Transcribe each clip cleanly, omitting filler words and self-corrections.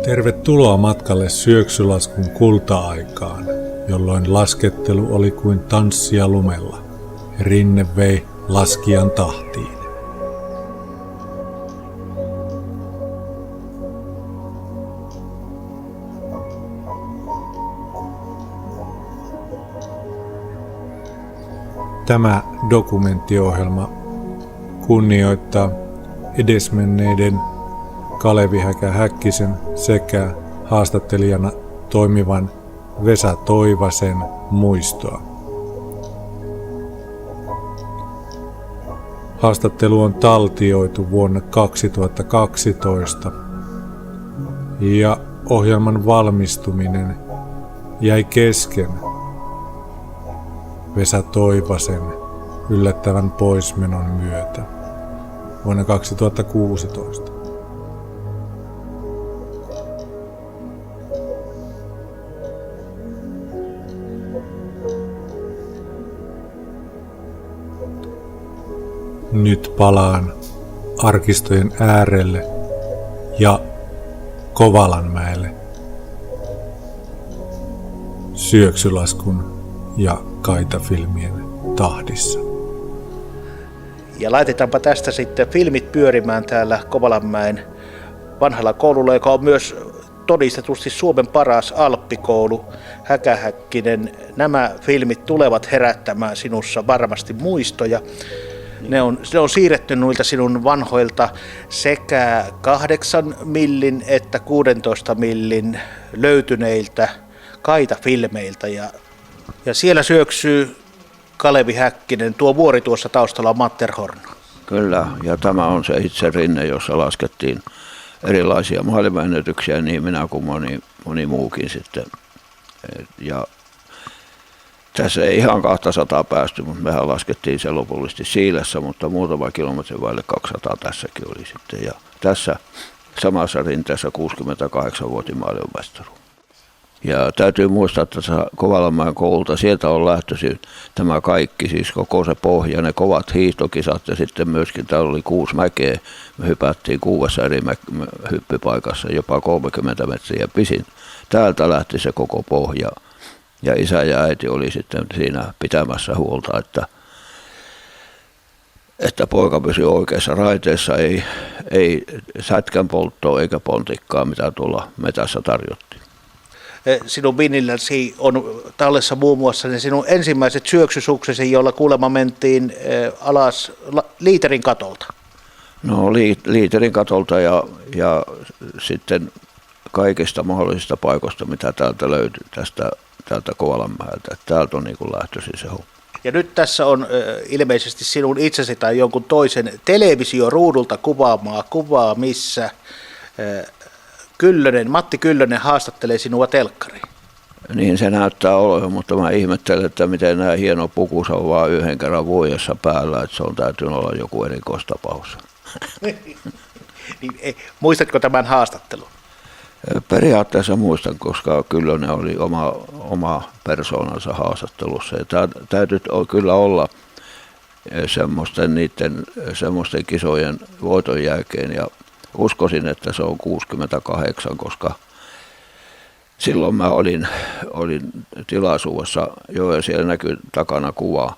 Tervetuloa matkalle syöksylaskun kulta-aikaan, jolloin laskettelu oli kuin tanssia lumella. Rinne vei laskijan tahtiin. Tämä dokumenttiohjelma kunnioittaa edesmenneiden Kalevi Häkkisen sekä haastattelijana toimivan Vesa Toivasen muistoa. Haastattelu on taltioitu vuonna 2012 ja ohjelman valmistuminen jäi kesken Vesa Toivasen yllättävän poismenon myötä vuonna 2016. Nyt palaan arkistojen äärelle ja Kovalanmäelle syöksylaskun ja kaitafilmien tahdissa. Ja laitetaanpa tästä sitten filmit pyörimään täällä Kovalanmäen vanhalla koululla, joka on myös todistetusti Suomen paras alppikoulu. Häkähäkkinen, nämä filmit tulevat herättämään sinussa varmasti muistoja. Ne on siirretty noilta sinun vanhoilta sekä 8 millin että 16 millin löytyneiltä kaitafilmeiltä. Ja siellä syöksyy Kalevi Häkkinen. Tuo vuori tuossa taustalla on Matterhorn. Kyllä, ja tämä on se itse rinne, jossa laskettiin erilaisia maailmanennätyksiä, niin minä kuin moni muukin sitten. Ja tässä ei ihan 200 päästy, mutta mehän laskettiin se lopullisesti Siilessä, mutta muutama kilometrin vaille 200 tässäkin oli sitten. Ja tässä samassa rinteessä 68-vuotiaan maailmanmestaruus. Ja täytyy muistaa, että tässä Kovalanmäen koululta sieltä on lähtöisin tämä kaikki, siis koko se pohja, ne kovat hiihtokisat ja sitten myöskin täällä oli 6 mäkeä. Me hypättiin 6 eri hyppypaikassa, jopa 30 metriä pisin. Täältä lähti se koko pohja. Ja isä ja äiti oli sitten siinä pitämässä huolta, että poika pysyi oikeassa raiteessa, ei sätkän polttoa eikä pontikkaa, mitä tuolla metässä tarjottiin. Sinun vinnilläsi on tallessa muun muassa ne sinun ensimmäiset syöksysuksesi, joilla kuulemma mentiin alas Liiterin katolta. No Liiterin katolta ja sitten kaikista mahdollisista paikoista, mitä täältä löytyy täältä Kovalanmäeltä. Täältä on niin kuin lähtöisin se homma. Ja nyt tässä on ilmeisesti sinun itsesi tai jonkun toisen televisioruudulta kuvaamaa kuvaa, missä Matti Kyllönen haastattelee sinua telkkariin. Niin se näyttää olevan, mutta mä ihmettelen, että miten nämä hieno pukus on vaan yhden kerran vuodessa päällä, että se on täytynyt olla joku erikoistapaus. Muistatko tämän haastattelun? Periaatteessa muistan, koska Kyllönen oli oma persoonansa haastattelussa. Ja täytyy kyllä olla semmoisten kisojen voiton jälkeen. Ja uskoisin, että se on 68, koska silloin mä olin tilaisuudessa, ja siellä näkyy takana kuva,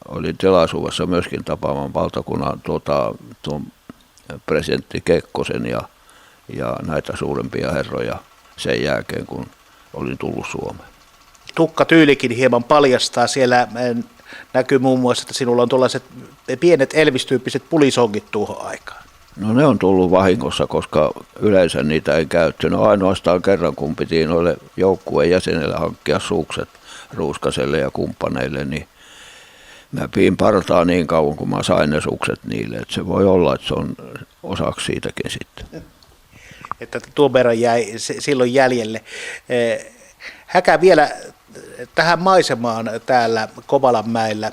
olin tilaisuudessa myöskin tapaamaan valtakunnan tuon presidentti Kekkosen ja näitä suurempia herroja sen jälkeen, kun olin tullut Suomeen. Tukkatyylikin hieman paljastaa. Siellä näkyy muun muassa, että sinulla on tuollaiset pienet Elvis-tyyppiset pulisongit tuohon aikaan. No ne on tullut vahingossa, koska yleensä niitä ei käytetty. No ainoastaan kerran, kun piti noille joukkueen jäsenille hankkia sukset Ruuskaselle ja kumppaneille, niin mä pidin partaa niin kauan, kun mä sain ne sukset niille. Että se voi olla, että se on osaksi siitäkin sitten. Että tuon verran jäi silloin jäljelle. Häkä vielä tähän maisemaan täällä Kovalanmäellä.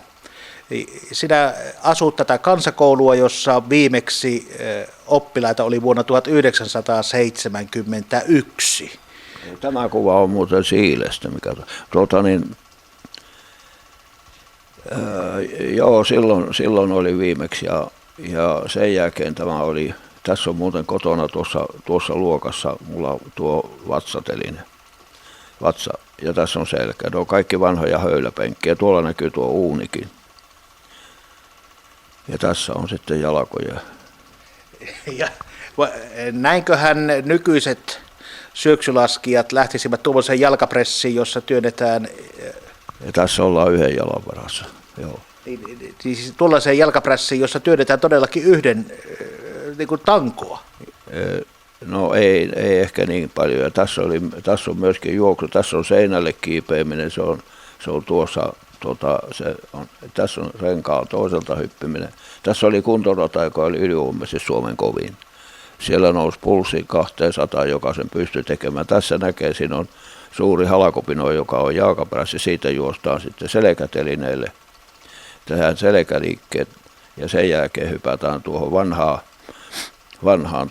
Sinä asut tätä kansakoulua, jossa viimeksi oppilaita oli vuonna 1971. Tämä kuva on muuten Siilestä. Joo, silloin oli viimeksi ja sen jälkeen tämä oli Tässä on muuten kotona tuossa luokassa, mulla on tuo vatsatelinen. Vatsa, ja tässä on selkä. Ne on kaikki vanhoja höyläpenkkiä. Tuolla näkyy tuo uunikin. Ja tässä on sitten jalkoja. Ja näinköhän nykyiset syöksylaskijat lähtisivät tuollaiseen jalkapressiin, jossa työnnetään. Ja tässä ollaan yhden jalan varassa. Joo. Siis tuollaiseen jalkapressiin, jossa työnnetään todellakin yhden niin kuin tankoa. No ei ehkä niin paljon. Ja tässä on myöskin juoksu. Tässä on seinälle kiipeäminen. Se on tuossa. Tässä on renkaan toiselta hyppiminen. Tässä oli kuntorata, joka oli ylivoimaisesti Suomen kovin. Siellä nousi pulssi 200, joka sen pystyi tekemään. Tässä näkee, siinä on suuri halakopino, joka on jalkaperässä. Siitä juostaan sitten selkätelineelle. Tehdään selkäliikkeet ja sen jälkeen hypätään tuohon vanhaan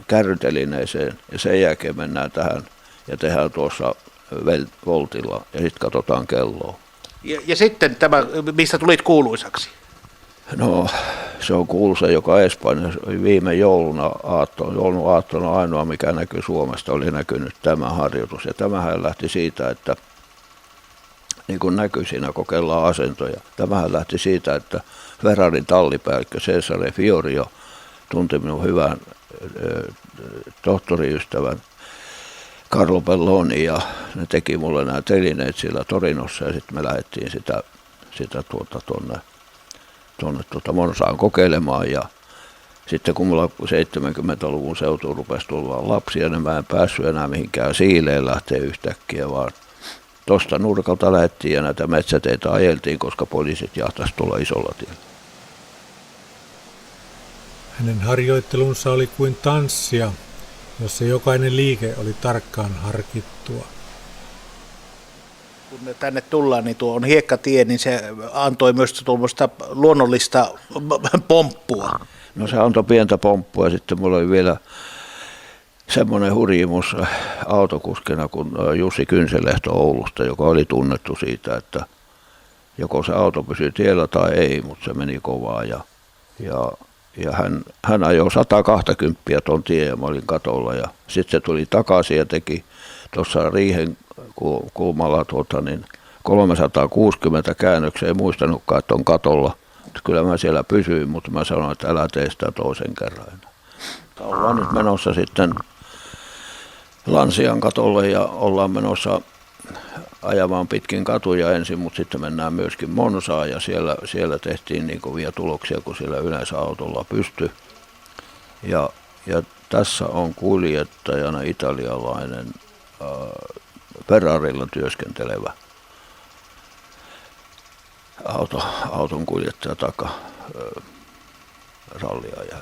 kärrytelineeseen ja sen jälkeen mennään tähän ja tehdään tuossa voltilla ja sitten katsotaan kelloa. Ja sitten tämä, mistä tulit kuuluisaksi? No se on kuuluisa joka Espanjassa. Viime joulun aattona ainoa mikä näkyy Suomesta oli näkynyt tämä harjoitus. Ja tämähän lähti siitä, että niin kuin näkyy siinä kokeillaan asentoja. Tämähän lähti siitä, että Ferrarin tallipäällikkö Cesare Fiorio tunti minun hyvän tohtoriystävän Carlo Belloni ja ne teki mulle nämä telineet siellä Torinossa ja sitten me lähdettiin sitä tuonne Monsaan kokeilemaan ja sitten kun mulla 70-luvun seutuun rupesi tulla lapsia, niin mä en päässyt enää mihinkään siileen lähteä yhtäkkiä, vaan tuosta nurkalta lähdettiin ja näitä metsäteitä ajeltiin, koska poliisit jahtasivat tuolla isolla tiellä. Hänen harjoittelunsa oli kuin tanssia, jossa jokainen liike oli tarkkaan harkittua. Kun tänne tullaan, niin tuo on hiekkatie, niin se antoi myös tuommoista luonnollista pomppua. No se antoi pientä pomppua ja sitten mulla oli vielä semmoinen hurjimus autokuskina kuin Jussi Kynselehto Oulusta, joka oli tunnettu siitä, että joko se auto pysyi tiellä tai ei, mutta se meni kovaa ja hän ajoi 120 ton tien ja mä olin katolla ja sitten se tuli takaisin ja teki tuossa riihen kulmalla 360 käännöksiä, ei muistanutkaan, että on katolla. Kyllä mä siellä pysyin, mutta mä sanoin, että älä tee sitä toisen kerran. Ollaan nyt menossa sitten Lansian katolle ja ollaan menossa ajamaan pitkin katuja ensin, mutta sitten mennään myöskin Monsaan ja siellä tehtiin niin kovia tuloksia, kun siellä yleensä autolla pystyi. Ja tässä on kuljettajana italialainen Ferrarilla työskentelevä auton kuljettaja ralliaja.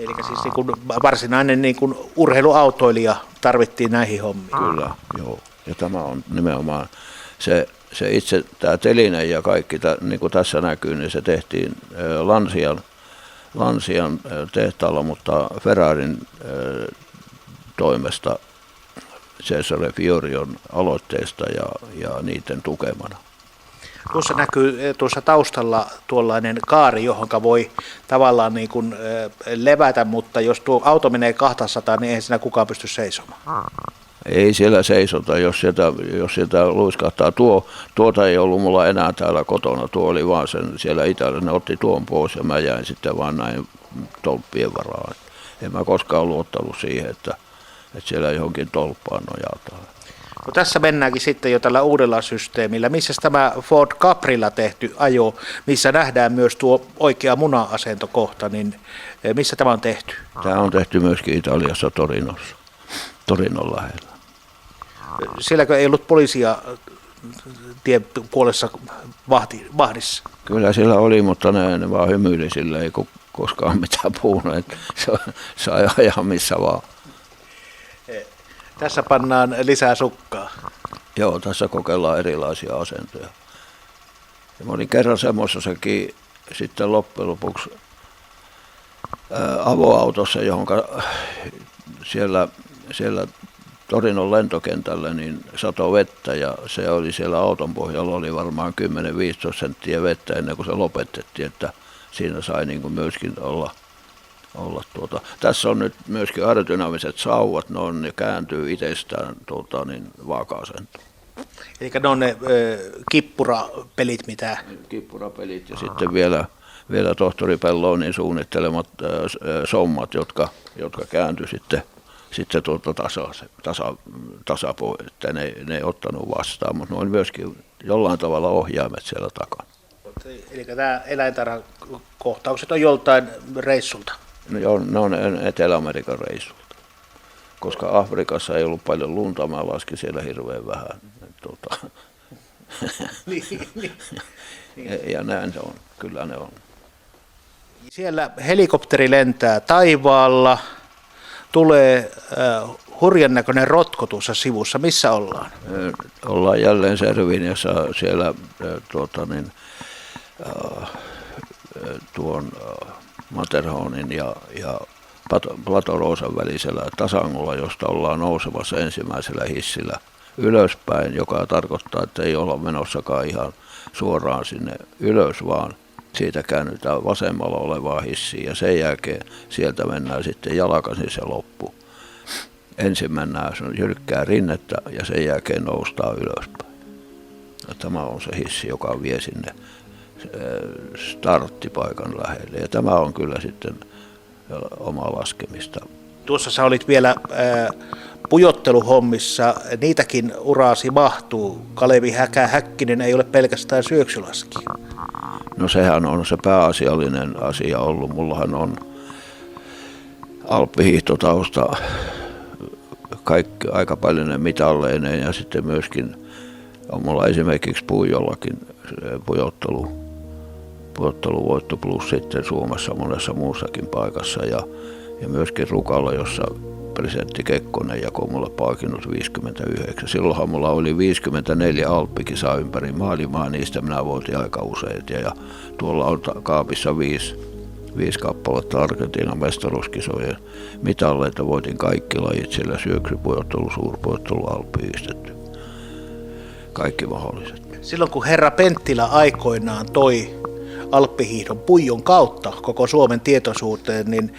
Eli siis niin kuin varsinainen niin kuin urheiluautoilija tarvittiin näihin hommiin. Kyllä, joo. Ja tämä on nimenomaan se itse tämä teline ja kaikki, niin kuin tässä näkyy, niin se tehtiin Lansian tehtaalla, mutta Ferrarin toimesta Cesare Fiorion aloitteesta ja niiden tukemana. Tuossa näkyy tuossa taustalla tuollainen kaari, johon voi tavallaan niin kuin levätä, mutta jos tuo auto menee 200, niin eihän siinä kukaan pysty seisomaan. Ei siellä seisota, jos sieltä luiskahtaa. Tuota ei ollut mulla enää täällä kotona, tuo oli vaan siellä Italiassa, ne otti tuon pois ja mä jäin sitten vaan näin tolppien varaan. En mä koskaan luottanut siihen, että siellä johonkin tolppaan nojataan. No tässä mennäänkin sitten jo tällä uudella systeemillä. Missä tämä Ford Caprilla tehty ajo, missä nähdään myös tuo oikea muna-asentokohta, niin missä tämä on tehty? Tämä on tehty myöskin Italiassa Torinon lähellä. Sielläkö ei ollut poliisia tien puolessa vahdissa? Kyllä siellä oli, mutta ne vaan hymyili sille, ei koskaan mitään puhunut, sai ajaa missä vaan. Tässä pannaan lisää sukkaa. Joo, tässä kokeillaan erilaisia asentoja. Ja mä olin kerran semmoisessakin sitten loppujen lopuksi avoautossa, johon siellä Torinon lentokentälle, niin sato vettä ja se oli siellä auton pohjalla oli varmaan 10-15 senttiä vettä ennen kuin se lopetettiin, että siinä sai niin kuin myöskin olla Tässä on nyt myöskin aerodynaamiset sauvat, ne kääntyy itsestään vaaka-asentoon. Eli ne on ne kippurapelit, mitä? Kippurapelit ja sitten vielä tohtori Pellonin suunnittelemat sommat, jotka kääntyi sitten tasapuolelle, että ne ei ottanut vastaan, mutta ne on myöskin jollain tavalla ohjaimet siellä takana. Eli nämä eläintarhakohtaukset on joltain reissulta? No, ne on Etelä-Amerikan reissulta, koska Afrikassa ei ollut paljon lunta, mä laskin siellä hirveän vähän. Ja näin se on, kyllä ne on. Siellä helikopteri lentää taivaalla, tulee hurjan näköinen rotko tuossa sivussa. Missä ollaan? Ollaan jälleen Serviniassa siellä tuon Matterhornin ja Platoroosan välisellä tasangolla, josta ollaan nousemassa ensimmäisellä hissillä ylöspäin, joka tarkoittaa, että ei olla menossakaan ihan suoraan sinne ylös, vaan siitä käännytään vasemmalla olevaa hissiä ja sen jälkeen sieltä mennään sitten jalkaisin se loppu. Ensin mennään jyrkkää rinnettä ja sen jälkeen noustaan ylöspäin. Ja tämä on se hissi, joka vie sinne starttipaikan lähelle. Ja tämä on kyllä sitten omaa laskemista. Tuossa sä olit vielä pujotteluhommissa, niitäkin uraasi mahtuu. Kalevi Häkkinen ei ole pelkästään syöksylaskija. No sehän on se pääasiallinen asia ollut. Mullahan on alppihiihtotausta aika paljon mitalleineen ja sitten myöskin on mulla esimerkiksi Puijollakin pujotteluvoitto plus sitten Suomessa monessa muussakin paikassa ja myöskin Rukalla, jossa presidentti Kekkonen jakoi mulle palkinnot 59. Silloinhan mulla oli 54 alppikisaa ympäri maailmaa, niistä minä voitin aika useita ja tuolla on kaapissa 5 kappaletta Argentiinan mestaruuskisojen mitalleita, voitin kaikki lajit siellä, syöksypujottelu, suurpujottelu, alppihiihto, kaikki mahdolliset. Silloin kun herra Penttilä aikoinaan toi alppihiihdon puijon kautta koko Suomen tietoisuuteen, niin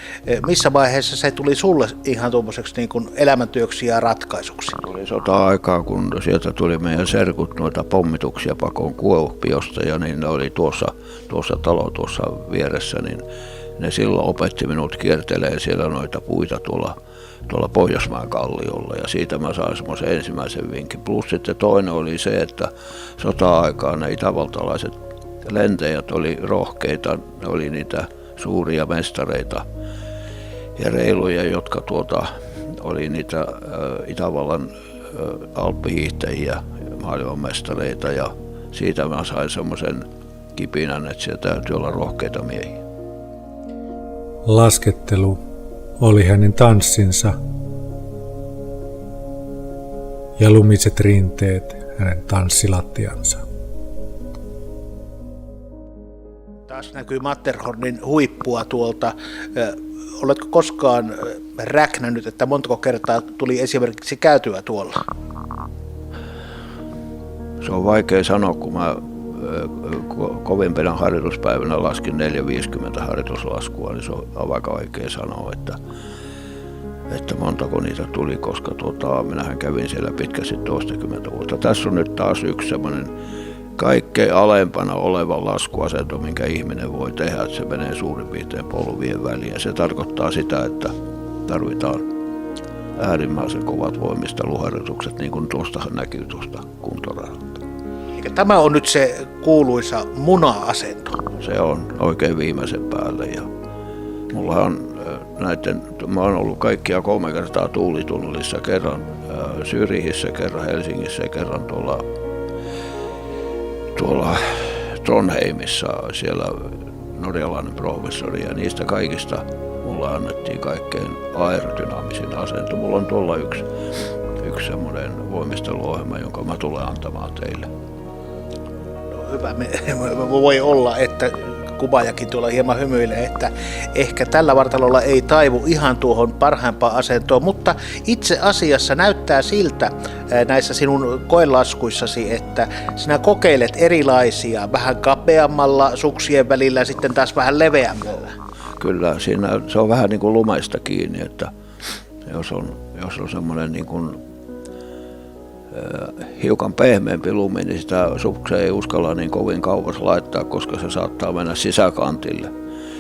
missä vaiheessa se tuli sulle ihan tuommoiseksi niin kuin elämäntyöksi ja ratkaisuksi? Tuli sota-aikaa, kun sieltä tuli meidän serkut noita pommituksia pakoon Kuopiosta ja niin ne oli tuossa talo tuossa vieressä, niin ne silloin opetti minut kiertelemään siellä noita puita tuolla Pohjoismaan kalliolla ja siitä mä sain semmoisen ensimmäisen vinkin. Plus sitten toinen oli se, että sota-aikaan ne itävaltalaiset lentäjät oli rohkeita, ne oli niitä suuria mestareita ja reiluja, jotka oli niitä Itävallan alppihiihtäjiä, maailmanmestareita ja siitä mä sain semmoisen kipinän, että siellä täytyy olla rohkeita miehiä. Laskettelu oli hänen tanssinsa ja lumiset rinteet hänen tanssilattiansa. Taas näkyy Matterhornin huippua tuolta. Oletko koskaan räknännyt, että montako kertaa tuli esimerkiksi käytyä tuolla? Se on vaikea sanoa, kun mä kovimpina harjoituspäivänä laskin 450 harjoituslaskua, niin se on aika vaikea sanoa, että montako niitä tuli, koska minähän kävin siellä pitkästi toistakymmentä vuotta. Tässä on nyt taas yksi semmoinen kaikkein alempana oleva laskuasento, minkä ihminen voi tehdä, että se menee suurin piirtein polvien väliin. Se tarkoittaa sitä, että tarvitaan äärimmäisen kovat voimisteluharjoitukset, niin kuin tuostahan näkyy tuosta kuntoradalta. Eli tämä on nyt se kuuluisa muna-asento. Se on oikein viimeisen päälle ja mulla on mä oon ollut kaikkia 3 kertaa tuulitunnelissa, kerran Syrihissä, kerran Helsingissä ja kerran tuolla Trondheimissa, siellä norjalainen professori ja niistä kaikista mulla annettiin kaikkein aerodynaamisin asento. Mulla on tuolla yksi semmoinen voimisteluohjelma, jonka mä tulen antamaan teille. No hyvä, voi olla, että kuvaajakin tuolla hieman hymyilee, että ehkä tällä vartalolla ei taivu ihan tuohon parhaimpaan asentoon, mutta itse asiassa näyttää siltä näissä sinun koelaskuissasi, että sinä kokeilet erilaisia, vähän kapeammalla suksien välillä ja sitten taas vähän leveämmällä. Kyllä, siinä se on vähän niin kuin lumesta kiinni, että jos on semmoinen niin kuin hiukan pehmeämpi lumi, niin sitä suksia ei uskalla niin kovin kauas laittaa, koska se saattaa mennä sisäkantille.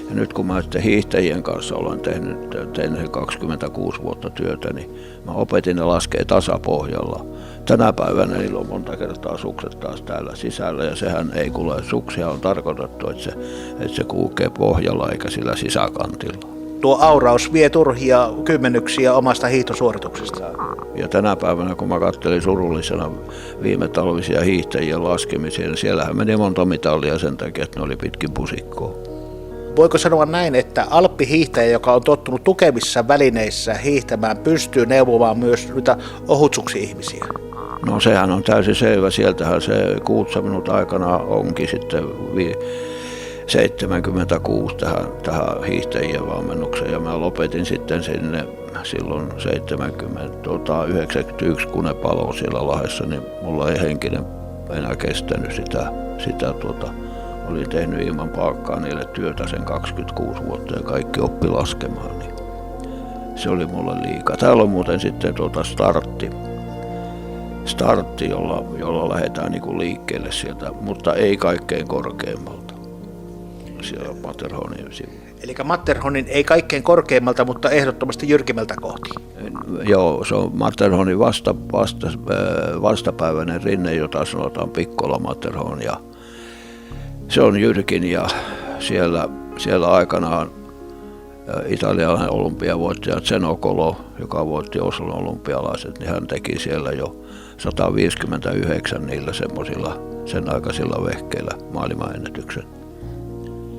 Ja nyt kun mä sitten hiihtäjien kanssa olen tehnyt 26 vuotta työtä, niin mä opetin ne laskee tasapohjalla. Tänä päivänä niillä on monta kertaa sukset taas täällä sisällä, ja sehän ei kuule, suksia on tarkoitettu, että se kulkee pohjalla eikä sillä sisäkantilla. Tuo auraus vie turhia kymmenyksiä omasta hiihtosuorituksesta. Ja tänä päivänä, kun mä katselin surullisena viime talvisia hiihtäjien laskemisia, niin siellähän meni monta mitallia sen takia, että ne oli pitkin pusikkoa. Voiko sanoa näin, että alppihiihtäjä, joka on tottunut tukevissa välineissä hiihtämään, pystyy neuvomaan myös noita ohutsuksi-ihmisiä? No sehän on täysin selvä. Sieltähän se 6 minut aikana onkin sitten 76 tähän hiihtäjien valmennukseen, ja mä lopetin sitten sinne silloin 91, kun ne paloi siellä Lahdessa, niin mulla ei henkinen enää kestänyt sitä olin tehnyt ilman palkkaa niille työtä sen 26 vuotta ja kaikki oppi laskemaan, niin se oli mulle liikaa. Täällä on muuten sitten startti jolla lähdetään niin kuin liikkeelle sieltä, mutta ei kaikkein korkeimmalta. Siellä Matterhornin sivulla. Eli Matterhornin ei kaikkein korkeimmalta, mutta ehdottomasti jyrkimmältä kohti. Joo, se on Matterhornin vastapäiväinen rinne, jota sanotaan Piccola Matterhorn. Ja se on jyrkin, ja siellä aikanaan italialainen olympiavoittaja Zenocolo, joka voitti Oslon olympialaiset, niin hän teki siellä jo 159 niillä semmoisilla sen aikaisilla vehkeillä maailmanennätyksen.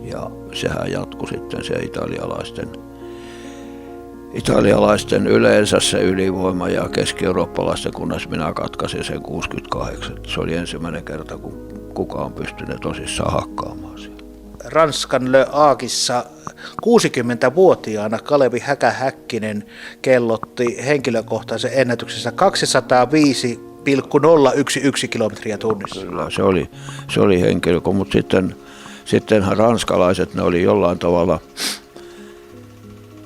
Ja sehän jatkui sitten se italialaisten yleensä se ylivoima, ja keski-eurooppalaisten, kunnes minä katkaisin sen 68. Se oli ensimmäinen kerta, kun kukaan pystynyt tosissaan hakkaamaan siellä. Ranskan Le Haguessa 60-vuotiaana Kalevi Häkähäkkinen kellotti henkilökohtaisen ennätyksessä 205,011 kilometriä tunnissa. Kyllä, se oli henkilö, mutta sittenhän ranskalaiset, ne oli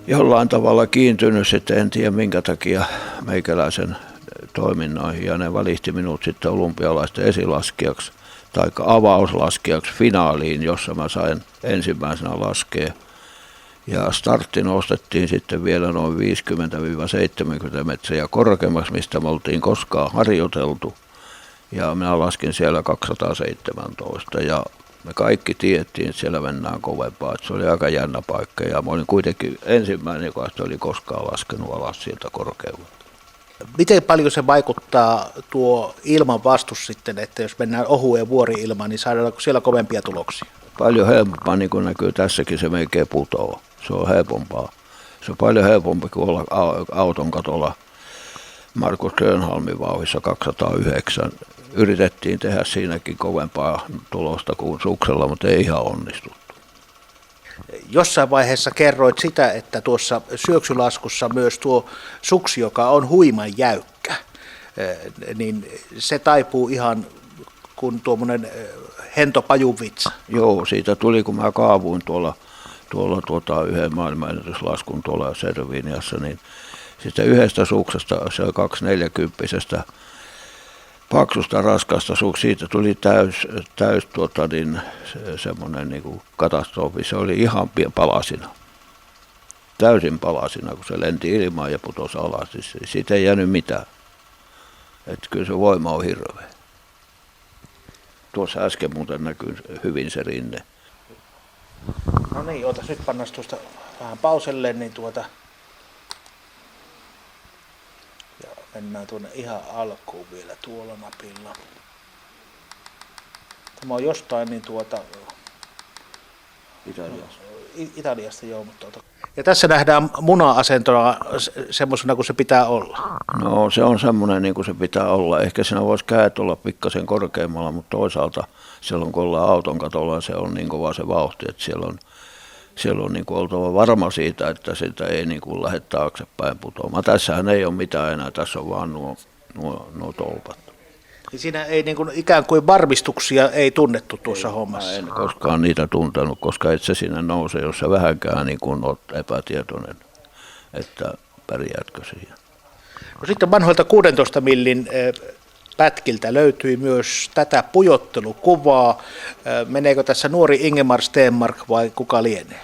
jollain tavalla kiintynyt sitten, en tiedä minkä takia, meikäläisen toiminnoihin, ja ne valihti minut sitten olympialaisten esilaskijaksi tai avauslaskijaksi finaaliin, jossa mä sain ensimmäisenä laskea. Ja startti nostettiin sitten vielä noin 50-70 metriä korkeammaksi, mistä me oltiin koskaan harjoiteltu. Ja minä laskin siellä 217, ja me kaikki tiedettiin, että siellä mennään kovempaa. Että se oli aika jännä paikka, ja mä olin kuitenkin ensimmäinen, joka oli koskaan laskenut alas sieltä korkeudelta. Miten paljon se vaikuttaa tuo ilman vastus sitten, että jos mennään ohueen vuori-ilmaan, niin saadaanko siellä kovempia tuloksia? Paljon helpompaa, niin kuin näkyy tässäkin, se melkein putoaa. Se on helpompaa. Se on paljon helpompi kuin olla auton katolla Markus Grönholmin vauhdissa 209. Yritettiin tehdä siinäkin kovempaa tulosta kuin suksella, mutta ei ihan onnistuttu. Jossain vaiheessa kerroit sitä, että tuossa syöksylaskussa myös tuo suksi, joka on huiman jäykkä, niin se taipuu ihan kuin tuommoinen hentopajuvitsa. Joo, siitä tuli, kun mä kaavuin tuolla yhden maailmanennätyslaskun tuolla Serviniassa, niin sitten yhdestä suksesta, se 240-vuotiaasta paksusta raskasta suksi, siitä tuli täys semmoinen niin kuin katastrofi. Se oli ihan palasina, täysin palasina, kun se lenti ilmaan ja putosi alas. Siitä ei jäänyt mitään. Että kyllä se voima on hirveä. Tuossa äsken muuten näkyy hyvin se rinne. No niin, nyt pannaan tuosta vähän pauselle, niin ja mennään tuonne ihan alkuun vielä tuolla napilla. Tämä on jostain niin Italiasta. Italiasta, joo. Mutta ja tässä nähdään muna-asentona semmoisena kuin se pitää olla. No se on semmoinen niin kuin se pitää olla. Ehkä siinä voisi kädet olla pikkasen korkeammalla, mutta toisaalta silloin kun ollaan auton katolla, se on niin kova se vauhti, että siellä on niin kuin oltava varma siitä, että sitä ei niin kuin lähde taaksepäin putoamaan. Tässähän ei ole mitään enää, tässä on vaan nuo tolpat. Niin siinä ei niin kuin, ikään kuin varmistuksia ei tunnettu tuossa hommassa. Mä en koskaan niitä tuntenut, koska et se sinne nouse, jos sä vähänkään niin kuin olet epätietoinen, että pärjäätkö siihen. No sitten vanhoilta 16 millin pätkiltä löytyi myös tätä pujottelukuvaa. Meneekö tässä nuori Ingemar Stenmark vai kuka lienee?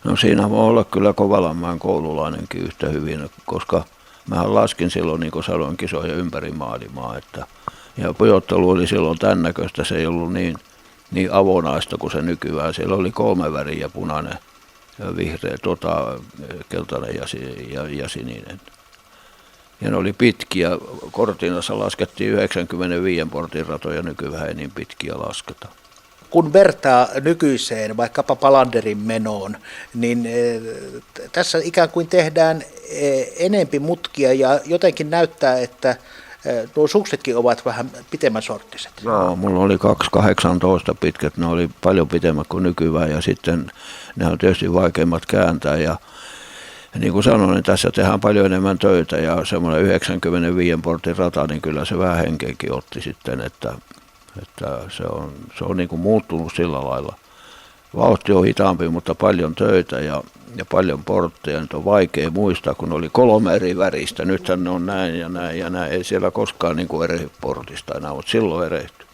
No siinä voi olla kyllä Kovalanmäen koululainenkin yhtä hyvin, koska mähän laskin silloin niin kuin Salon kisoja ympäri maailmaa, ja pujottelu oli silloin tämän näköistä, se ei ollut niin avonaista kuin se nykyään. Siellä oli 3 väriä, punainen, vihreä, keltainen ja sininen. Ja ne oli pitkiä, Cortinassa laskettiin 95 portin ratoja, nykyään ei niin pitkiä lasketa. Kun vertaa nykyiseen vaikkapa Palanderin menoon, niin tässä ikään kuin tehdään enempi mutkia ja jotenkin näyttää, että nuo suksetkin ovat vähän pitemmän sorttiset. Joo, mulla oli 2,18 pitkät, ne oli paljon pitemmät kuin nykyään ja sitten ne on tietysti vaikeimmat kääntää ja niin kuin sanoin, niin tässä tehdään paljon enemmän töitä ja semmoinen 95 portin rata, niin kyllä se vähän henkeäkin otti sitten, että se on niin kuin muuttunut sillä lailla. Vauhti on hitaampi, mutta paljon töitä ja paljon portteja. Nyt on vaikea muistaa, kun oli 3 eri väristä. Nythän ne on näin ja näin ja näin. Ei siellä koskaan niin kuin eri portista enää, mutta silloin erehty.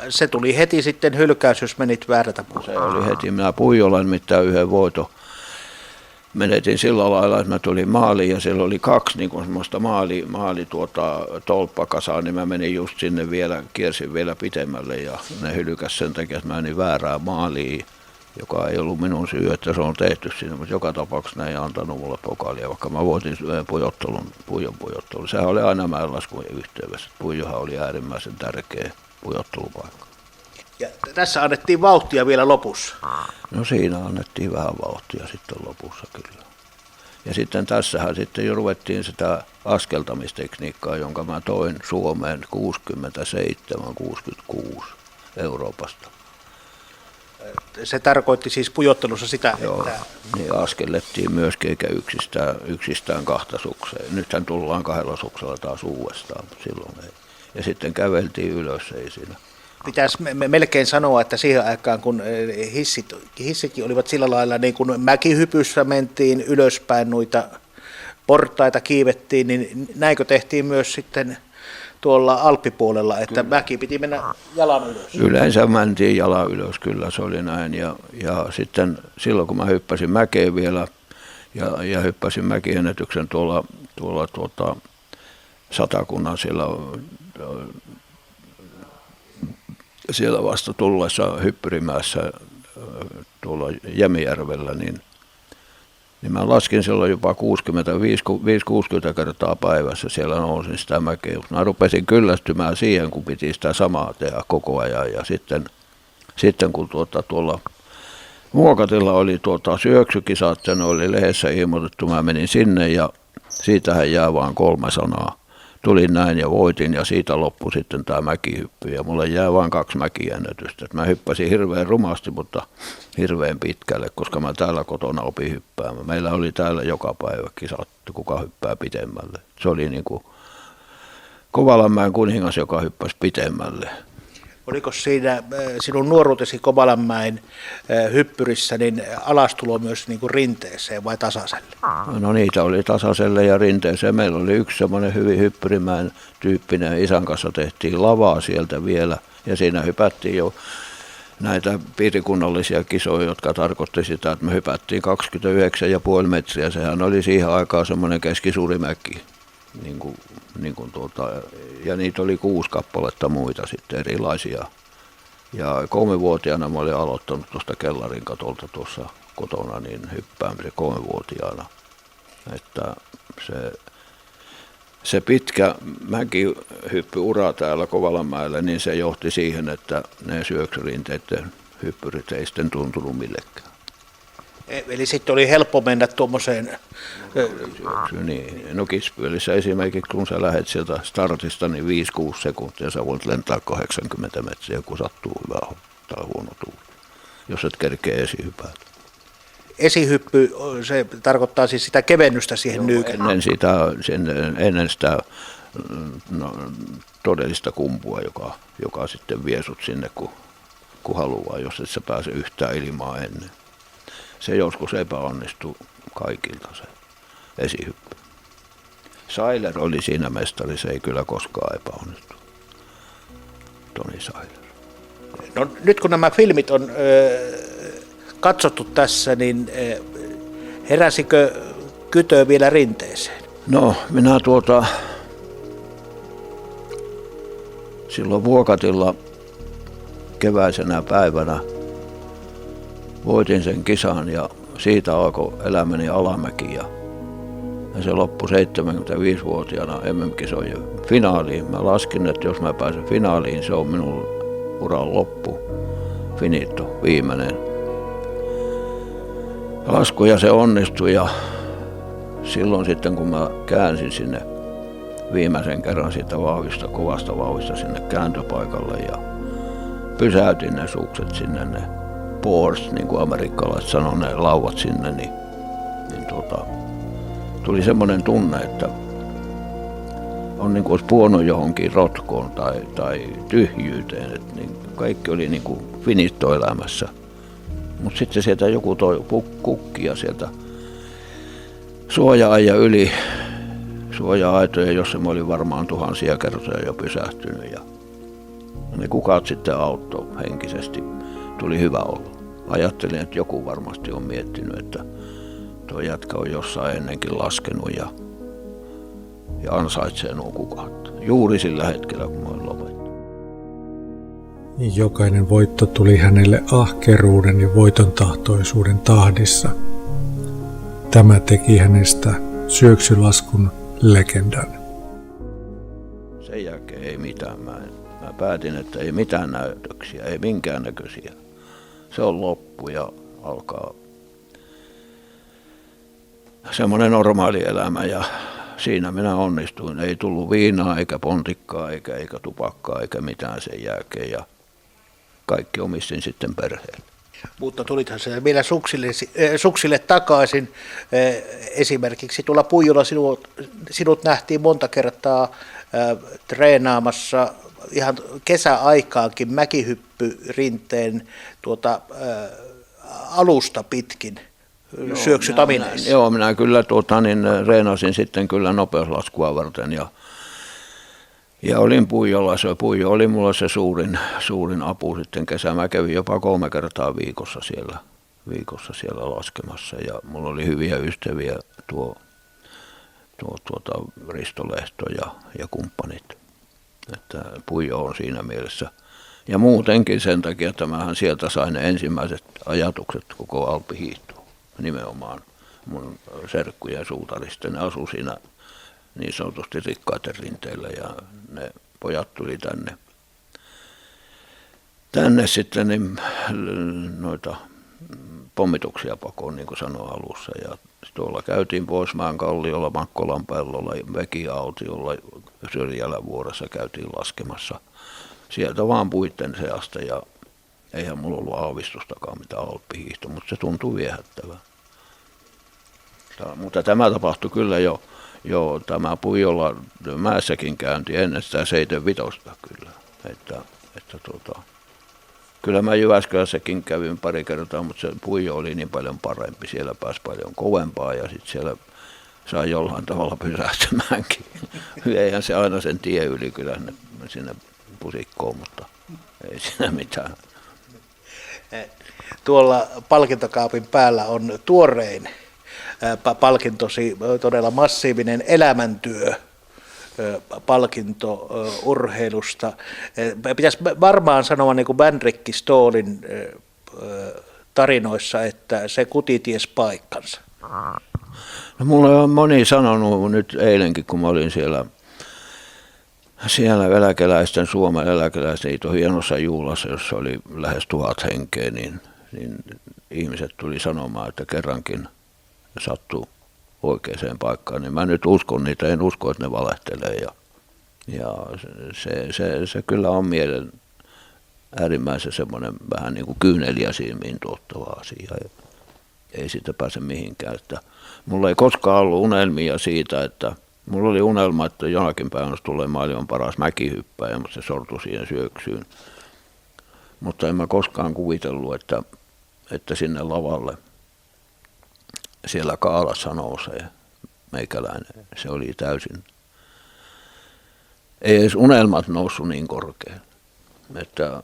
Se tuli heti sitten hylkäys, jos menit väärältä puolella. Se oli heti. Minä Puijolan mitään yhden voiton. Menetin sillä lailla, että mä tulin maaliin ja siellä oli 2 niin kuin semmoista tolppakasaa, niin mä menin just sinne vielä, kiersin vielä pitemmälle ja ne hylkäs sen takia, että mä menin väärään maaliin, joka ei ollut minun syy, että se on tehty siinä, mutta joka tapauksessa ne ei antanut mulle pokaalia, vaikka mä voitin Puijon pujottelun. Sehän oli aina mäenlaskun yhteydessä, Puijohan oli äärimmäisen tärkeä pujottelupaikka. Ja tässä annettiin vauhtia vielä lopussa. No siinä annettiin vähän vauhtia sitten lopussa kyllä. Ja sitten tässähän sitten jo ruvettiin sitä askeltamistekniikkaa, jonka mä toin Suomeen 67-66 Euroopasta. Se tarkoitti siis pujottelussa sitä, Joo, että niin askellettiin myöskin eikä yksistään 2 sukseen. Nythän tullaan 2 suksella taas uudestaan, mutta silloin ei. Ja sitten käveltiin ylös, ei siinä. pitäisi melkein sanoa, että siihen aikaan kun hissitkin olivat sillä lailla, niin kun mäkihypyssä mentiin ylöspäin, noita portaita kiivettiin, niin näinkö tehtiin myös sitten tuolla alppipuolella, että mäki piti mennä jalan ylös? Yleensä mentiin jalan ylös, kyllä se oli näin. Ja sitten silloin kun mä hyppäsin mäkeen vielä ja hyppäsin mäkiennätyksen tuolla Satakunnan siellä vasta tullessa Hyppyrimäessä tuolla Jämijärvellä, niin mä laskin silloin jopa 60 kertaa päivässä siellä nousin sitä mäkeä. Mä rupesin kyllästymään siihen, kun piti sitä samaa tehdä koko ajan. Ja sitten kun tuolla Muokatilla oli syöksykisat, ne oli lehdessä ilmoitettu, mä menin sinne ja siitähän jää vaan 3 sanaa. Tulin näin ja voitin ja siitä loppui sitten tämä mäkihyppy ja mulle jää vain 2 mäkiennätystä. Mä hyppäsin hirveän rumasti, mutta hirveän pitkälle, koska mä täällä kotona opin hyppäämään. Meillä oli täällä joka päivä kisat, kuka hyppää pitemmälle. Se oli niin kuin Kovalanmäen kuningas, joka hyppäsi pitemmälle. Oliko siinä sinun nuoruutesi Kovalanmäen hyppyrissä niin alastulo myös niin kuin rinteeseen vai tasaiselle? No niitä oli tasaiselle ja rinteeseen. Meillä oli yksi semmoinen hyvin Hyppyrimäen tyyppinen. Isän kanssa tehtiin lavaa sieltä vielä ja siinä hypättiin jo näitä piirikunnallisia kisoja, jotka tarkoitti sitä, että me hypättiin 29,5 metriä. Sehän oli siihen aikaan semmoinen keskisuuri mäki. Ja niitä oli 6 kappaletta muita sitten erilaisia. Ja 3-vuotiaana mä olin aloittanut tuosta kellarin katolta tuossa kotona niin hyppäämisen 3-vuotiaana. Että se pitkä mäkihyppyura täällä Kovalanmäellä, niin se johti siihen, että ne syöksyrinteiden hyppyrit ei sitten tuntunut millekään. Eli sitten oli helppo mennä tuommoiseen. Niin. No kispyölissä esimerkiksi kun sä lähdet sieltä startista, niin 5-6 sekuntia sä voit lentää 80 metriä, kun sattuu hyvä tai huono tuuli, jos et kerkeä esihypätä. Esihyppy, se tarkoittaa siis sitä kevennystä siihen nyykään. Ennen sitä todellista kumpua, joka sitten vie sut sinne, kun haluaa, jos et sä pääse yhtään ilmaa ennen. Se joskus epäonnistui kaikilta se esihyppy. Sailer oli siinä mestari, se ei kyllä koskaan epäonnistu. Toni Sailer. No, nyt kun nämä filmit on katsottu tässä, niin heräsikö Kytö vielä rinteeseen? No, minä silloin Vuokatilla keväisenä päivänä voitin sen kisan ja siitä alkoi elämäni alamäki ja se loppui 75-vuotiaana MM-kisojen finaaliin. Mä laskin, että jos mä pääsen finaaliin, se on minun uran loppu, finito, viimeinen lasku ja se onnistui ja silloin sitten kun mä käänsin sinne viimeisen kerran siitä kovasta vauhista sinne kääntöpaikalle ja pysäytin ne sukset sinne, ne boards, niin kuin amerikkalaiset sanoo, ne lauvat sinne, niin tuli semmoinen tunne, että on niin kuin olisi puonut johonkin rotkoon tai tyhjyyteen, että niin kaikki oli niin kuin finito elämässä. Mutta sitten sieltä joku toi kukkia sieltä suoja-ajan yli, suoja-aitoja, jossa mä olin varmaan tuhansia kertoja jo pysähtynyt ja ne kukat sitten auttoi henkisesti. Tuli hyvä olla. Ajattelin, että joku varmasti on miettinyt, että tuo jätkä on jossain ennenkin laskenut ja ansaitsee nuo kukat. Juuri sillä hetkellä, kun mä olin lopettanut. Jokainen voitto tuli hänelle ahkeruuden ja voitontahtoisuuden tahdissa. Tämä teki hänestä syöksylaskun legendan. Sen jälkeen ei mitään. Mä päätin, että ei mitään näytöksiä, ei minkäännäköisiä. Se on loppu ja alkaa semmoinen normaali elämä ja siinä minä onnistuin. Ei tullut viinaa eikä pontikkaa eikä tupakkaa eikä mitään sen jälkeen ja kaikki omistin sitten perheen. Mutta tulithan se vielä suksille takaisin. Esimerkiksi tuolla Puijolla sinut nähtiin monta kertaa treenaamassa ihan kesäaikaankin mäkihyppyrinteen alusta pitkin syöksytamineissa. Joo, minä kyllä reenasin sitten kyllä nopeuslaskua varten ja olin Puijolla. Puijo oli mulla se suurin apu sitten kesä. Mä kävin jopa 3 kertaa viikossa siellä laskemassa ja mulla oli hyviä ystäviä tuo Risto Lehto ja kumppanit. Että Puijo on siinä mielessä. Ja muutenkin sen takia, että mähän sieltä sain ne ensimmäiset ajatukset koko alppihiihtoon. Nimenomaan mun serkku ja suutari sitten asui siinä niin sanotusti rikkaiden rinteillä ja ne pojat tuli tänne sitten niin noita pommituksia pakoon, niin kuin sanoin alussa. Ja tuolla käytiin Poismaan kalliolla, Makkolan pellolla, Vekiautiolla, Syrjälävuoressa käytiin laskemassa. Sieltä vaan puitten seasta ja eihän mulla ollut aavistustakaan mitään alppihiihto, mutta se tuntui viehättävää. Mutta tämä tapahtui kyllä jo tämä Puijolla mäessäkin käynti ennen sitä 75 kyllä. Kyllä mä Jyväskylässäkin kävin pari kertaa, mutta se Puijo oli niin paljon parempi. Siellä pääsi paljon kovempaa ja sitten siellä sai jollain tavalla pysähtymäänkin. Eihän se aina sen tie yli kyllä sinne pusikkoon, mutta ei siinä mitään. Tuolla palkintokaapin päällä on tuorein palkintosi, todella massiivinen elämäntyö palkinto urheilusta. Pitäisi varmaan sanoa niin kuin Vänrikki Ståhlin tarinoissa, että se kuti ties paikkansa. No, mulle on moni sanonut nyt eilenkin, kun mä olin siellä siellä Suomen eläkeläisliiton hienossa juhlassa, jossa oli lähes 1000 henkeä, niin ihmiset tuli sanomaan, että kerrankin sattuu oikeaan paikkaan. Niin mä nyt uskon niitä, en usko, että ne valehtelee. Ja se kyllä on mielen äärimmäisen semmoinen vähän niin kuin kyyneliä silmiin tuottava asia. Ei siitä pääse mihinkään. Että mulla ei koskaan ollut unelmia siitä, että mulla oli unelma, että jonakin päivänä tulee maailman paras mäkihyppäjä, mutta se sortui siihen syöksyyn. Mutta en mä koskaan kuvitellut, että sinne lavalle siellä kaalassa nousee meikäläinen. Se oli täysin. Ei edes unelmat noussut niin korkealle. Että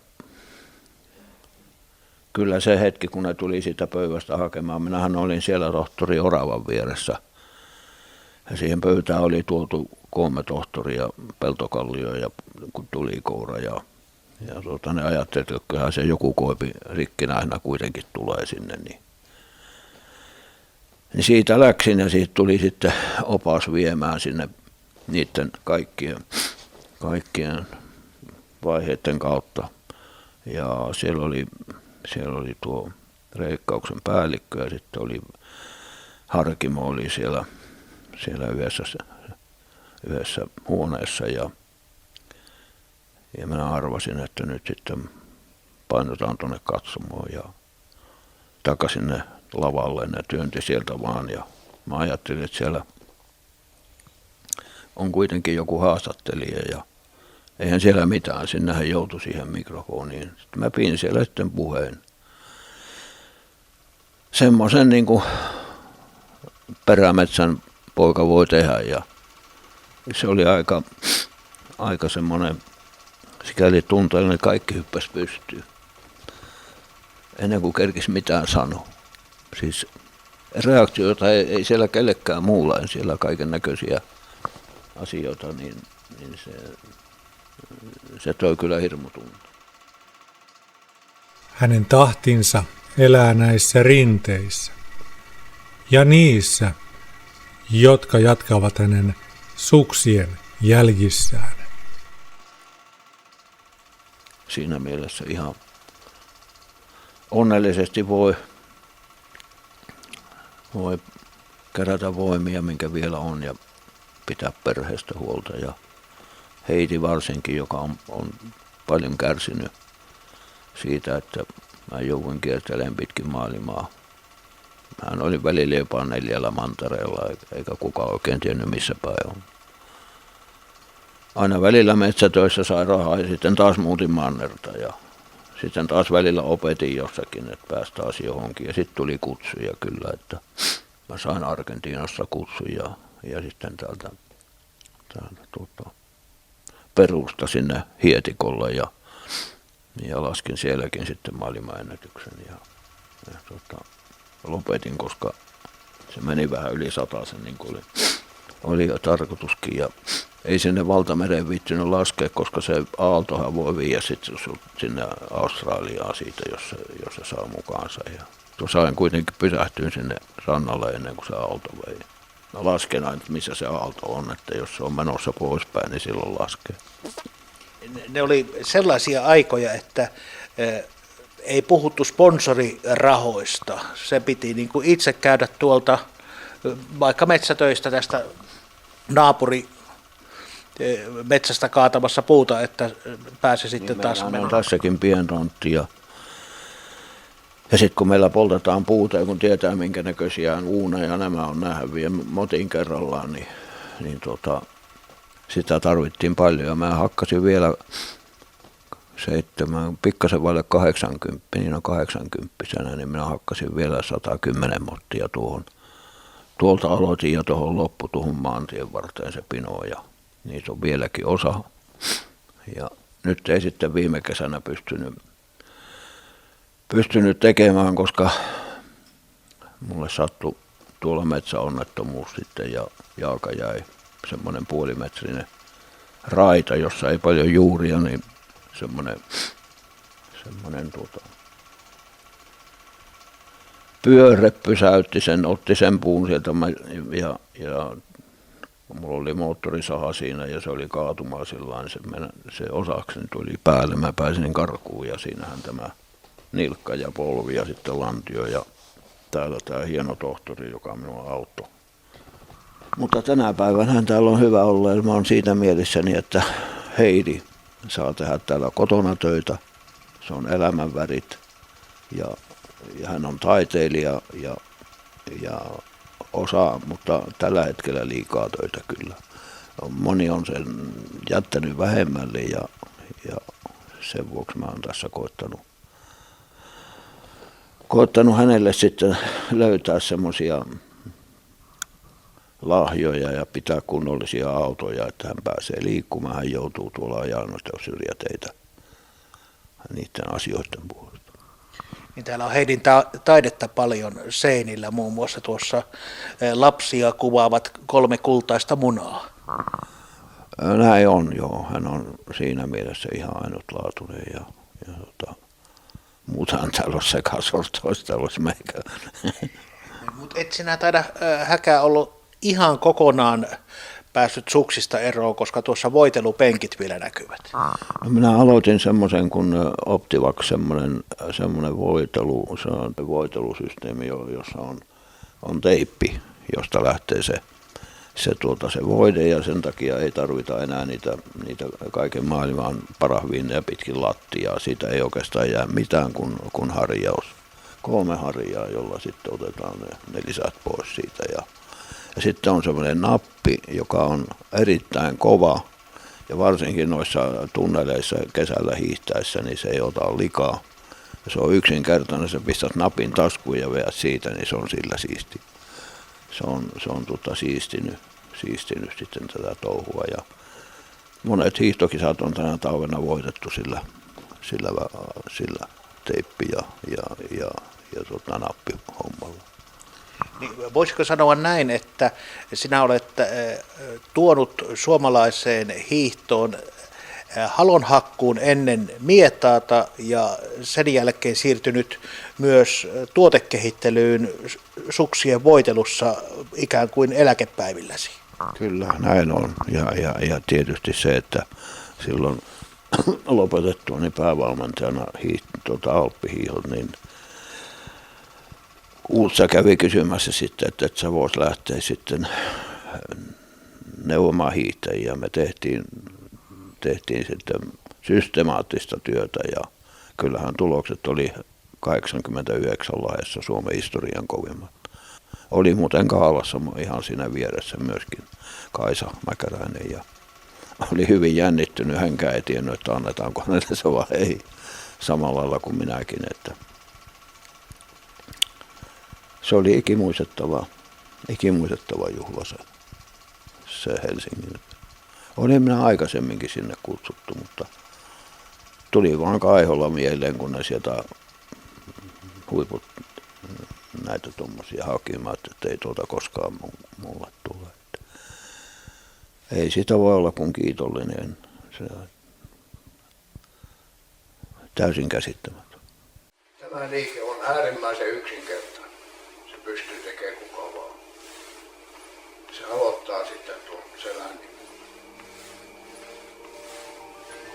kyllä se hetki, kun ne tuli siitä pöydästä hakemaan, minähän olin siellä tohtori Oravan vieressä. Ja siihen pöytään oli tuotu 3 tohtoria, Peltokallio ja Tulikoura ja ne ajattelivat, että kyllähän se joku koipi rikkinäisenä kuitenkin tulee sinne. Niin siitä läksin ja siitä tuli sitten opas viemään sinne niiden kaikkien vaiheiden kautta. Ja siellä oli tuo reikkauksen päällikkö ja sitten oli Harkimo oli siellä yhdessä huoneessa ja minä arvasin, että nyt sitten painetaan tuonne katsomoon ja takaisin ne lavalle, ne työnti sieltä vaan ja mä ajattelin, että siellä on kuitenkin joku haastattelija ja eihän siellä mitään, sinnehän joutui siihen mikrofoniin. Sitten mä pidin siellä sitten puheen. Semmoisen niin kuin perämetsän poika voi tehdä ja se oli aika semmoinen, sikäli tunteellinen, että kaikki hyppäsi pystyyn. Ennen kuin kerkisi mitään sanoa. Siis reaktioita ei siellä kellekään muulla, ei siellä kaiken näköisiä asioita, niin se toi kyllä hirmutunta. Hänen tahtinsa elää näissä rinteissä ja niissä, jotka jatkavat hänen suksien jäljissään. Siinä mielessä ihan onnellisesti voi kerätä voimia, minkä vielä on, ja pitää perheestä huolta. Ja Heidi varsinkin, joka on paljon kärsinyt siitä, että mä jouduin kiertelemään pitkin maailmaa. Hän oli välillä jopa 4 mantereella, eikä kukaan oikein tiennyt missä päin on. Aina välillä metsätöissä sai rahaa ja sitten taas muutin mannerta ja sitten taas välillä opetin jossakin, että pääsi taas johonkin. Ja sitten tuli kutsuja kyllä, että mä sain Argentiinassa kutsuja ja sitten täältä Perusta sinne Hietikolle ja laskin sielläkin sitten maailmanennätyksen ja lopetin, koska se meni vähän yli 100 niin kuin oli jo tarkoituskin ja ei sinne valtamereen viittynyt laskea, koska se aaltohan voi viedä sitten sinne Australiaan siitä, jos se saa mukaansa. Ja sain kuitenkin pysähtyä sinne rannalle ennen kuin se aalto vei. Mä lasken aina, missä se aalto on, että jos se on menossa poispäin, niin silloin laskee. Ne oli sellaisia aikoja, että ei puhuttu sponsorirahoista. Se piti niin kuin itse käydä tuolta vaikka metsätöistä tästä naapuri metsästä kaatamassa puuta, että pääsi sitten niin taas menoon. Tässäkin pientontti ja sitten kun meillä poltetaan puuta ja kun tietää minkä näköisiä uuneja nämä on nähäviä motin kerrallaan, niin sitä tarvittiin paljon ja mä hakkasin vielä pikkasen vaille 80, niin on 80-vuotiaana, niin minä hakkasin vielä 110 mottia tuohon. Tuolta aloitin ja tuohon loppu tuohon maantien varteen se pino ja niitä on vieläkin osa. Ja nyt ei sitten viime kesänä pystynyt tekemään, koska mulle sattui tuolla metsäonnettomuus sitten ja jalka jäi semmoinen puolimetrinen raita, jossa ei paljon juuria, niin semmoinen pyörre pysäytti sen, otti sen puun sieltä ja Mulla oli moottorisaha siinä ja se oli kaatumaa sillain, se osakseni tuli päälle. Mä pääsin karkuun ja siinähän tämä nilkka ja polvi ja sitten lantio ja täällä tämä hieno tohtori, joka minua auttoi. Mutta tänä päivänä täällä on hyvä olla ja mä oon siitä mielessäni, että Heidi saa tehdä täällä kotona töitä. Se on elämänvärit ja hän on taiteilija ja osaa, mutta tällä hetkellä liikaa töitä kyllä. Moni on sen jättänyt vähemmälle ja sen vuoksi mä oon tässä koittanut hänelle sitten löytää semmoisia lahjoja ja pitää kunnollisia autoja, että hän pääsee liikkumaan. Hän joutuu tuolla ajaa noista syrjäteitä niiden asioiden puolesta. Niin täällä on Heidin taidetta paljon seinillä, muun muassa tuossa lapsia kuvaavat 3 kultaista munaa. Näin on, joo. Hän on siinä mielessä ihan ainutlaatuinen ja muutahan täällä on sekasortoista, olisi meikä. Mutta et sinä taida Häkä ollut ihan kokonaan päässyt suksista eroon, koska tuossa voitelupenkit vielä näkyvät. No minä aloitin semmoisen kuin Optivax, semmoinen voitelusysteemi, jossa on teippi, josta lähtee se voide ja sen takia ei tarvita enää niitä kaiken maailman parahviineja pitkin lattiaa. Siitä ei oikeastaan jää mitään kuin harjaus. 3 harjaa, jolla sitten otetaan ne lisät pois siitä. Ja sitten on semmoinen nappi, joka on erittäin kova ja varsinkin noissa tunneleissa kesällä hiihtäessä, niin se ei ota likaa. Ja se on yksinkertainen, sä pistät napin taskuun ja veät siitä, niin se on sillä siisti. Se on siistinyt sitten tätä touhua ja monet hiihtokisat on tänä talvena voitettu sillä teippi ja nappihommalla. Niin, voisiko sanoa näin, että sinä olet tuonut suomalaiseen hiihtoon halonhakkuun ennen mietaata ja sen jälkeen siirtynyt myös tuotekehittelyyn suksien voitelussa ikään kuin eläkepäivilläsi? Kyllä, näin on. Ja tietysti se, että silloin lopetettuani päävalmentajana alppihiihdot, niin Uutsa kävi kysymässä sitten, että sä vois lähteä sitten neuvomaan hiihtäjiä. Me tehtiin sitten systemaattista työtä ja kyllähän tulokset oli 89 lahdessa Suomen historian kovimmat. Oli muuten Kaalassa ihan siinä vieressä myöskin Kaisa Mäkäräinen ja oli hyvin jännittynyt. Hänkään ei tiennyt, että annetaanko hänelle se vai ei. Samalla lailla kuin minäkin. Että se oli ikimuistettava juhla se Helsingin. Olin minä aikaisemminkin sinne kutsuttu, mutta tuli vaan Kaiholla mieleen, kun ne sieltä huiput näitä tuommoisia hakimaan, että ei tuota koskaan mulle tule. Ei sitä voi olla kuin kiitollinen. Se on täysin käsittämätön. Tämä liike on äärimmäisen yksinkertainen. Se pystyy tekemään kuka vaan. Se aloittaa sitten tuon selän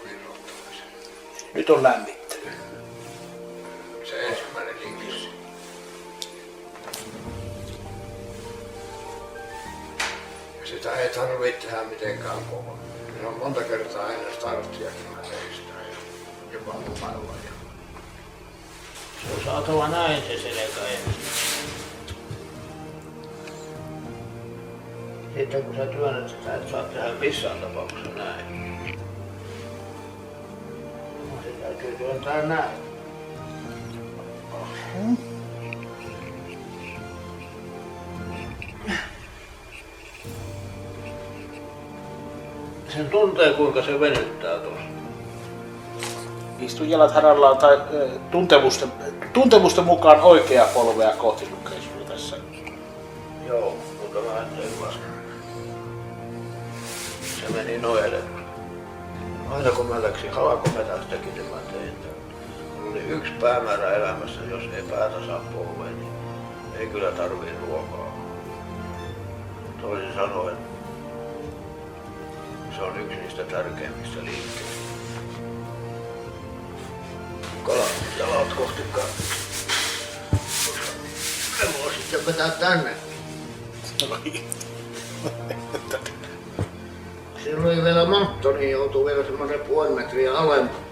irrottamisen. Nyt on lämmittely. Se ensimmäinen liike. Ja sitä ei tarvitse tehdä mitenkään kovaa. Se on monta kertaa ennen starttiakin mä tein sitä ja jopa lumalla. Se on saatava näin se selkä ensin. Sitten kun sä työnnät sitä, et saa tehdä missään tapauksessa näin. Se täytyy työntää näin. Sen tuntee kuinka se venyttää tuossa. Istu jalat harallaan tai tuntemusten mukaan oikea polvea kohti lukee sinulla tässä. Joo, mutta mä en tein vasta. Se meni noin edellä. Aina kun mä läksin halakometästäkin, niin mä tein tämän. Mulla oli yksi päämäärä elämässä, jos ei päätä saa polveen, niin ei kyllä tarvii ruokaa. Toisin sanoen, Se on yksi niistä tärkeimmistä liikkeistä. Jalat kohti kanssa. Ne voi sitten vetää tänne. Silloin oli vielä matto, niin joutuu vielä semmoinen puoli metriä alemmat.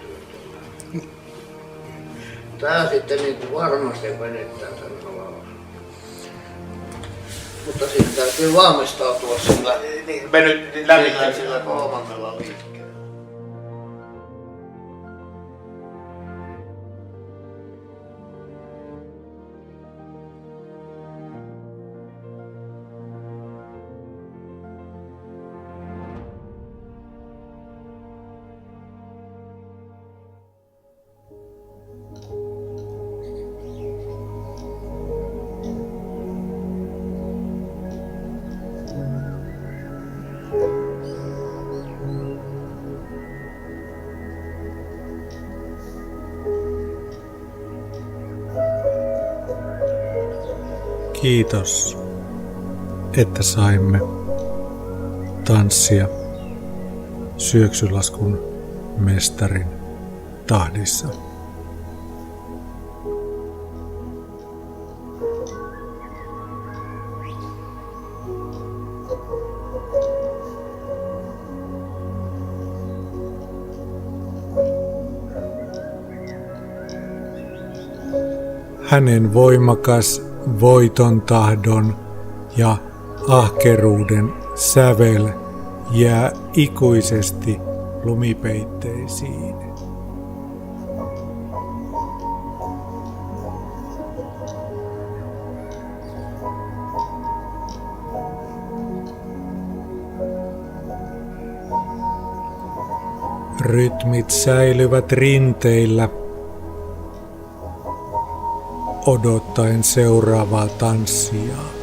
Tää sitten niin kuin varmasti venettää tänne alas. Mutta siinä täytyy valmistautua sillä, sillä kolmannella liikkeellä. Kiitos, että saimme tanssia syöksylaskun mestarin tahdissa. Hänen voimakas voiton tahdon ja ahkeruuden sävel jää ikuisesti lumipeitteisiin. Rytmit säilyvät rinteillä odottaen seuraavaa tanssia.